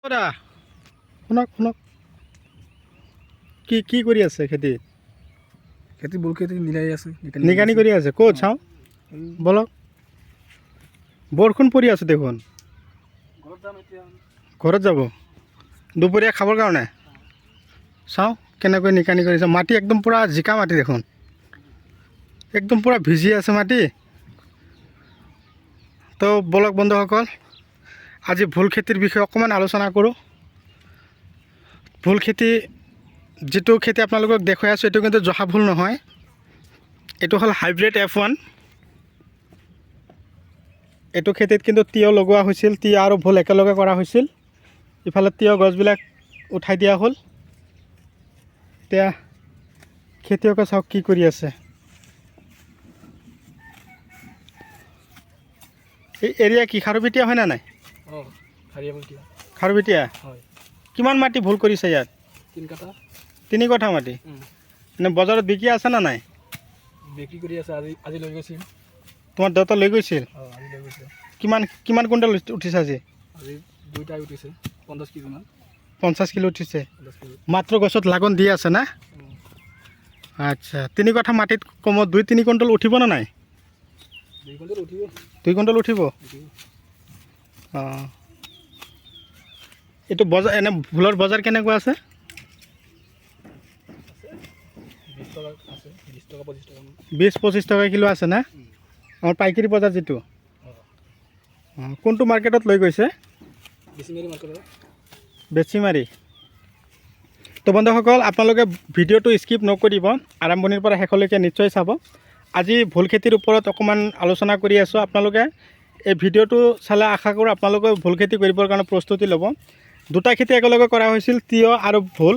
দাদা শুনক শুনক কি কি কৰি আছে খেতি ভুল খেতি মিলাই আছে নিগানি কৰি আছে ক'ত চাওঁ বলক বৰষুণ পৰি আছে দেখোন ঘৰত যাব দুপৰীয়া খাবৰ কাৰণে চাওঁ কেনেকৈ নিকানি কৰিছে মাটি একদম পূৰা জিকা মাটি দেখোন একদম পূৰা ভিজি আছে মাটি তো বলক বন্ধুসকল আজি ভুল খেতিৰ বিষয়ে অকণমান আলোচনা কৰোঁ ভুল খেতি যেটো খেতি আপোনালোকক দেখুৱাই আছোঁ এইটো কিন্তু জহা ভুল নহয় এইটো হ'ল হাইব্ৰিড F1 এইটো খেতিত কিন্তু তিয়হ লগোৱা হৈছিল তিয়হ আৰু ভুল একেলগে কৰা হৈছিল ইফালে তিয়হ গছবিলাক উঠাই দিয়া হ'ল এতিয়া খেতিয়কে চাওক কি কৰি আছে এই এৰিয়া কি খাৰুপেটীয়া হয় না নাই খাৰুপেটীয়া কিমান মাটি ভুল কৰিছে ইয়াত 3 কঠা মাটি এনে বজাৰত বিকি আছে না নাই বিক্ৰী কৰি আছে আজি লৈ গৈছিল তোমাৰ দেউতা লৈ গৈছিল আজি লৈ গৈছে কিমান কিমান কুইণ্টেল উঠিছে আজি দুইটাই উঠিছে 50 কেজি মান 50 কিলো উঠিছে মাত্ৰ গছত লাগন দি আছে না আচ্ছা 3 কঠা মাটিত কমত 2-3 কুইণ্টেল উঠিব না নাই 2 কুইণ্টেল উঠিব এইটো বজাৰ এনে ভুলৰ বজাৰ কেনেকুৱা আছে 20-25 টকা কিলো আছে না আমাৰ পাইকাৰী বজাৰ যেটো কোনটো মাৰ্কেটত লৈ গৈছে বেচিমাৰি তো বন্ধুসকল আপোনালোকে ভিডিঅ'টো স্কিপ নকৰিব আৰম্ভণিৰ পৰা শেষলৈকে নিশ্চয় চাব আজি ভুল খেতিৰ ওপৰত অকণমান আলোচনা কৰি আছোঁ আপোনালোকে এই ভিডিঅ'টো চালে আশা কৰোঁ আপোনালোকে ভুল খেতি কৰিবৰ কাৰণে প্ৰস্তুতি ল'ব দুটা খেতি একেলগে কৰা হৈছিল তিয়হ আৰু ভুল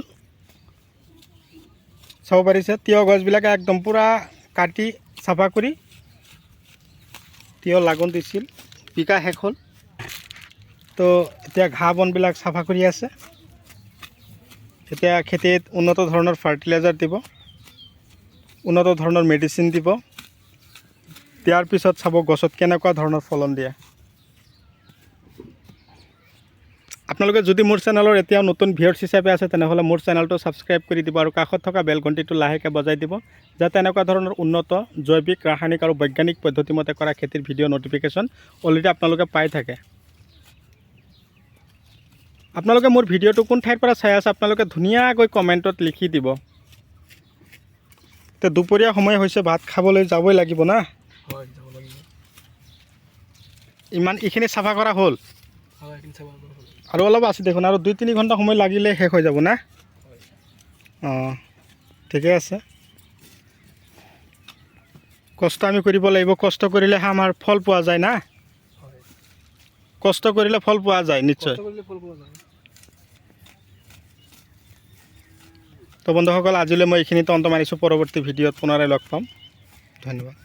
চাব পাৰিছে তিয়হ গছবিলাকে একদম পূৰা কাটি চাফা কৰি তিয়হ লাগন দিছিল বিকা শেষ হ'ল তো এতিয়া ঘাঁহ বনবিলাক চাফা কৰি আছে এতিয়া খেতিত উন্নত ধৰণৰ ফাৰ্টিলাইজাৰ দিব উন্নত ধৰণৰ মেডিচিন দিব দিয়াৰ পিছত চাব গছত কেনেকুৱা ধৰণৰ ফলন দিয়ে আপোনালোকে যদি মোৰ চেনেলৰ এতিয়াও নতুন ভিউৱাৰ্ছ হিচাপে আছে তেনেহ'লে মোৰ চেনেলটো ছাবস্ক্ৰাইব কৰি দিব আৰু কাষত থকা বেল ঘণ্টিটো লাহেকৈ বজাই দিব যাতে এনেকুৱা ধৰণৰ উন্নত জৈৱিক ৰাসায়নিক আৰু বৈজ্ঞানিক পদ্ধতিমতে কৰা খেতিৰ ভিডিঅ' নটিফিকেশ্যন অলৰেডি আপোনালোকে পাই থাকে আপোনালোকে মোৰ ভিডিঅ'টো কোন ঠাইৰ পৰা চাই আছে আপোনালোকে ধুনীয়াকৈ কমেণ্টত লিখি দিব তো দুপৰীয়া সময় হৈছে ভাত খাবলৈ যাবই লাগিব না ইমান এইখিনি চাফা কৰা হ'ল আৰু অলপ আছে দেখোন আৰু 2-3 ঘণ্টা সময় লাগিলে শেষ হৈ যাব না ঠিকে আছে কষ্ট আমি কৰিব লাগিব কষ্ট কৰিলেহে আমাৰ ফল পোৱা যায় না কষ্ট কৰিলে ফল পোৱা যায় নিশ্চয় তো বন্ধুসকল আজিলৈ মই এইখিনিতে অন্ত মাৰিছোঁ পৰৱৰ্তী ভিডিঅ'ত পুনৰাই লগ পাম ধন্যবাদ